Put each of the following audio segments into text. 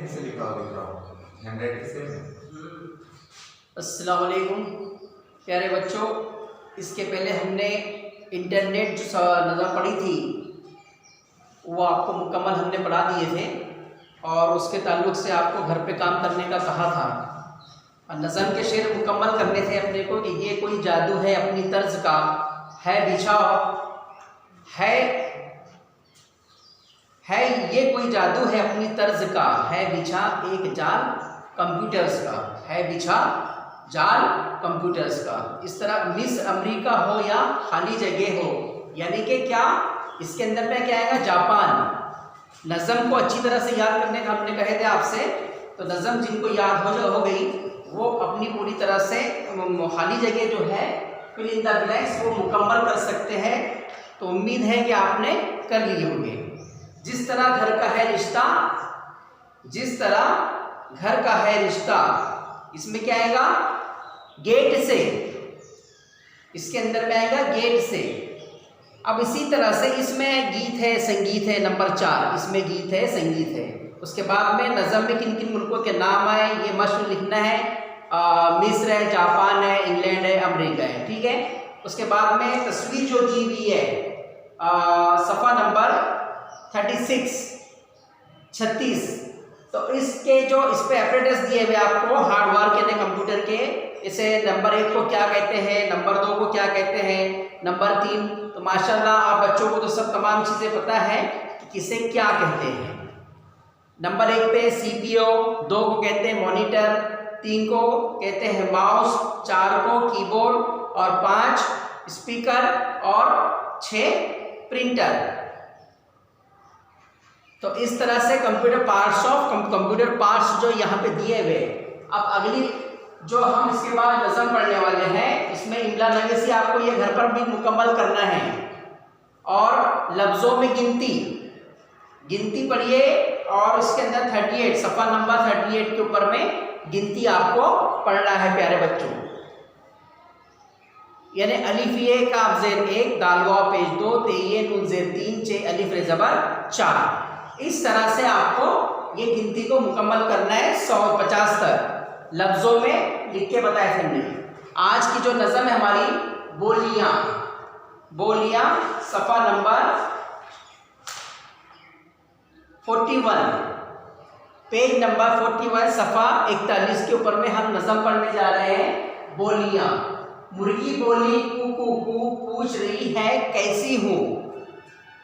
कैसे लिखा हो दिख रहा हूँ हैंडराइटिंग से। अस्सलाम वालेकुम प्यारे बच्चों, इसके पहले हमने इंटरनेट जो नज़म पढ़ी थी वो आपको मुकम्मल हमने पढ़ा दिए थे और उसके ताल्लुक़ से आपको घर पे काम करने का कहा था। नज़म के शेर मुकम्मल करने थे अपने को कि ये कोई जादू है अपनी तर्ज का, है बिछाओ है ये कोई जादू है अपनी तर्ज का, है बिछा एक जाल कंप्यूटर्स का, है बिछा जाल कंप्यूटर्स का। इस तरह मिस अमेरिका हो या खाली जगह हो, यानी कि क्या इसके अंदर में क्या आएगा, जापान। नज़म को अच्छी तरह से याद करने का हमने कहे थे आपसे, तो नज़म जिनको याद हो गई वो अपनी पूरी तरह से खाली जगह जो है फिल इन द ब्लैंक्स वो मुकम्मल कर सकते हैं। तो उम्मीद है कि आपने कर लिए होंगे। जिस तरह घर का है रिश्ता, जिस तरह घर का है रिश्ता, इसमें क्या आएगा, गेट से, इसके अंदर में आएगा गेट से। अब इसी तरह से इसमें गीत है संगीत है, नंबर 4 इसमें गीत है संगीत है। उसके बाद में नज़म में किन किन मुल्कों के नाम आए ये मशहूर लिखना है। मिस्र है, जापान है, इंग्लैंड है, अमेरिका है, ठीक है। उसके बाद में तस्वीर जो दी हुई है सफ़ा नंबर 36, तो इसके जो इस पे एपरेटस दिए हुए आपको हार्डवेयर के कंप्यूटर के, इसे नंबर 1 को क्या कहते हैं, नंबर 2 को क्या कहते हैं, नंबर 3। तो माशाल्लाह आप बच्चों को तो सब तमाम चीज़ें पता है कि किसे क्या कहते हैं। नंबर 1 पे CPU, 2 को कहते हैं मॉनिटर, 3 को कहते हैं माउस, 4 को कीबोर्ड और 5 स्पीकर और 6 प्रिंटर। तो इस तरह से कंप्यूटर पार्ट्स जो यहाँ पे दिए हुए। अब अगली जो हम इसके बाद नज़म पढ़ने वाले हैं, इसमें इमला नवीसी आपको ये घर पर भी मुकम्मल करना है और लफ्ज़ों में गिनती पढ़िए और इसके अंदर 38 सफ़ा नंबर 38 के ऊपर में गिनती आपको पढ़ना है प्यारे बच्चों। यानी अलिफ ये काफ जेर 1 दाल वाव पेज 2 ते ये नून जेर 3 चे अलिफ रे ज़बर 4। इस तरह से आपको ये गिनती को मुकम्मल करना है 150 तक लफ्ज़ों में लिख के बताया थे हमने। आज की जो नज़म है हमारी बोलियां सफ़ा नंबर 41 पेज नंबर 41 सफ़ा 41 के ऊपर में हम नज़म पढ़ने जा रहे हैं। बोलियां। मुर्गी बोली कू कू कू पूछ रही है कैसी हूँ,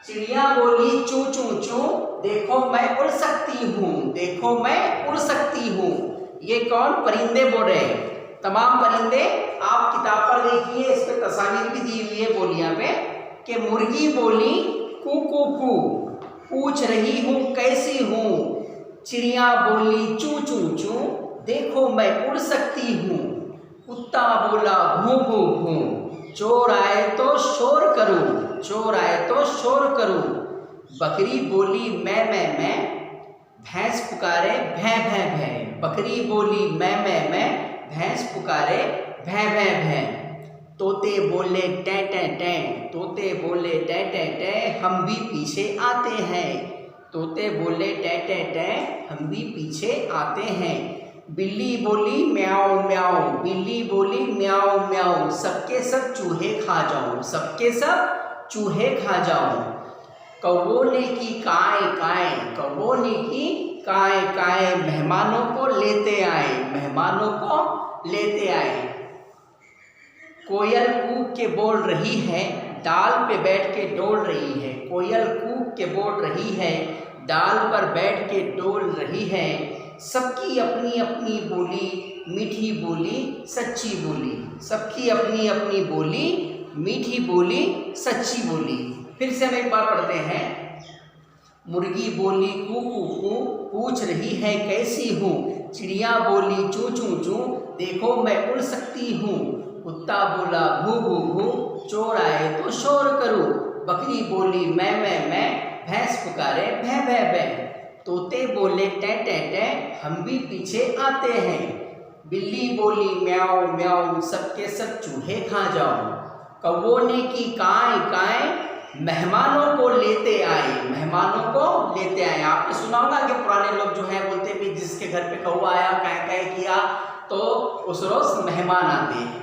चिड़िया बोली चू चू चू देखो मैं उड़ सकती हूँ, ये कौन, परिंदे बोल रहे हैं। तमाम परिंदे आप किताब पर देखिए, इस पर तस्वीर भी दी हुई है बोलियां पे कि मुर्गी बोली कू कू कू पूछ रही हूँ कैसी हूँ, चिड़िया बोली चू चू चू देखो मैं उड़ सकती हूँ, कुत्ता बोला भूं भूं भूं, चोर आए तो शोर करूं, बकरी बोली मैं, भैंस पुकारे भैं भैं भैं, बकरी बोली मैं, भैंस पुकारे भैं भैं भैं, तोते बोले टें टें टें, हम भी पीछे आते हैं, तोते बोले टें टें टें हम भी पीछे आते हैं, बिल्ली बोली म्याऊं म्याऊं, बिल्ली बोली म्याऊं म्याऊं, सबके सब चूहे खा जाऊं, कौवों ने की काएं काएं, मेहमानों को लेते आए, कोयल कूक के बोल रही है डाल पे बैठ के डोल रही है, कोयल कूक के बोल रही है डाल पर बैठ के डोल रही है, सबकी अपनी अपनी बोली मीठी बोली सच्ची बोली, सबकी अपनी अपनी बोली मीठी बोली सच्ची बोली। फिर से हम एक बार पढ़ते हैं। मुर्गी बोली कू कू कू पूछ रही है कैसी हूँ, चिड़िया बोली चू चू चू देखो मैं उड़ सकती हूँ, कुत्ता बोला भू भू भू चोर आए तो शोर करूँ, बकरी बोली मैं, भैंस पुकारे भैं भैं भैं, तोते बोले टें टें टें हम भी पीछे आते हैं, बिल्ली बोली म्याऊं म्याऊं सबके सब चूहे खा जाऊं, कौवों ने की काएं मेहमानों को लेते आए। आपने सुना होगा कि पुराने लोग जो है बोलते भी घर पे कौवा आया, कै कै किया, तो उस रोज मेहमान आते हैं।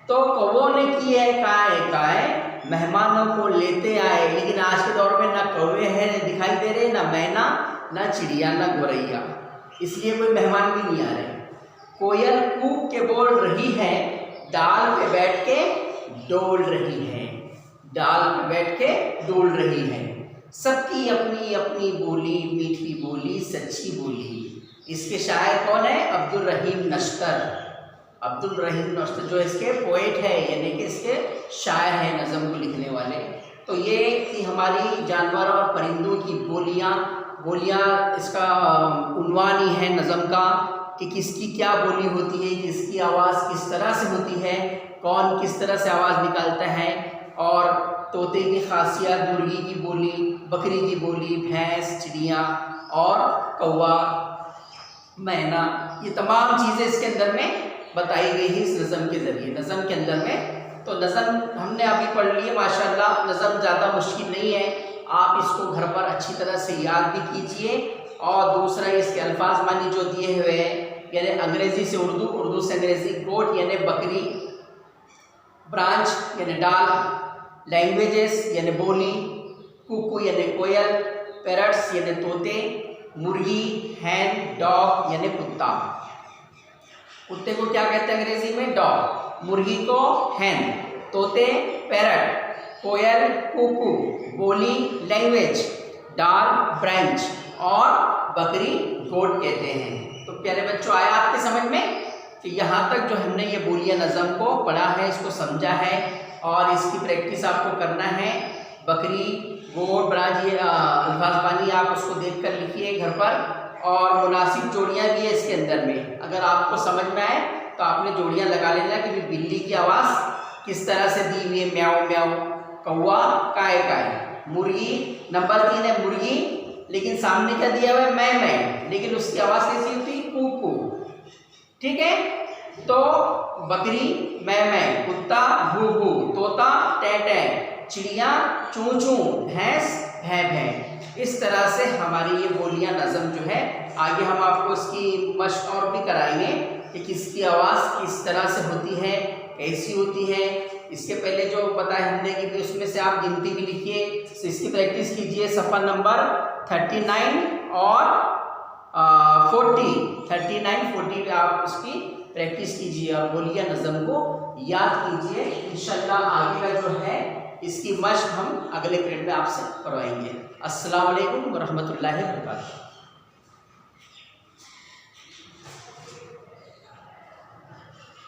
तो कौवों ने की है काय काय, मेहमानों को लेते आए। लेकिन आज के दौर में ना कौवे हैं दिखाई दे रहे, ना मैना, ना चिड़िया, ना गोरैया, इसलिए कोई मेहमान भी नहीं आ रहे। कोयल कूक के बोल रही है, डाल पे बैठ के डोल रही है, डाल पे बैठ के डोल रही है। सबकी अपनी अपनी बोली, मीठी बोली, सच्ची बोली। इसके शायर कौन है? अब्दुल रहीम नश्तर। अब्दुल रहीम नश्तर जो इसके पोएट है, यानी कि इसके शायर हैं, नज़म को लिखने वाले। तो ये थी हमारी जानवर और परिंदों की बोलियाँ। इसका उन्वान ही है नज़म का कि किसकी क्या बोली होती है, किसकी आवाज़ किस तरह से होती है, कौन किस तरह से आवाज़ निकालता है। और तोते की खासियत, मुर्गी की बोली, बकरी की बोली, भैंस, चिड़िया और कौवा, मैना, ये तमाम चीज़ें इसके अंदर में बताई गई है इस नज़म के ज़रिए, नज़म के अंदर में। तो नज़म हमने अभी पढ़ ली है माशाल्लाह। नज़म ज़्यादा मुश्किल नहीं है, आप इसको घर पर अच्छी तरह से याद भी कीजिए। और दूसरा इसके अल्फाज मानी जो दिए हुए हैं, यानी अंग्रेज़ी से उर्दू, उर्दू से अंग्रेज़ी, गोट यानी बकरी, ब्रांच यानी डाल, लैंग्वेजेस यानी बोली, कुकू यानी कोयल, पैरट्स यानी तोते, मुर्गी, हैन, डॉग यानी कुत्ता। कुत्ते को क्या कहते हैं अंग्रेजी में? डॉग। मुर्गी को हैन, तोते पैरट, कोयल कुकू, बोली लैंग्वेज, डाल ब्रांच और बकरी गोट कहते हैं। तो प्यारे बच्चों, आया आपके समझ में कि यहाँ तक जो हमने ये बोलियाँ नज़म को पढ़ा है, इसको समझा है और इसकी प्रैक्टिस आपको करना है। बकरी, गोट, ब्रांच, ये अल्फाज बानी आप उसको देख कर लिखिए घर पर। और मुनासिब जोड़ियाँ भी है इसके अंदर में, अगर आपको समझ में आए तो आपने जोड़ियाँ लगा लेना कि बिल्ली की आवाज़ किस तरह से दी हुई है, म्याऊ म्याऊ, कौवा काय काय, मुर्गी नंबर 3 है मुर्गी, लेकिन सामने क्या दिया हुआ है? मैं, लेकिन उसकी आवाज़ कैसी होती? कू। ठीक है। तो बकरी मैं, कुत्ता भू भू, तोता टै, चिड़िया चू चू, भैंस भै। इस तरह से हमारी ये बोलियां नज़म जो है, आगे हम आपको इसकी मशक और भी कराएंगे कि किसकी आवाज़ किस तरह से होती है, कैसी होती है। इसके पहले जो बताया हमने कि उसमें से आप गिनती भी लिखिए, तो इसकी प्रैक्टिस कीजिए। सफ़ा नंबर 39 और 40 पे आप उसकी प्रैक्टिस कीजिए और बोलियां नज़म को याद कीजिए। इंशाल्लाह आगे का जो है इसकी मशक हम अगले पीरियड में आपसे करवाएंगे। अस्सलाम वालेकुम व रहमतुल्लाहि व बरकातुहू।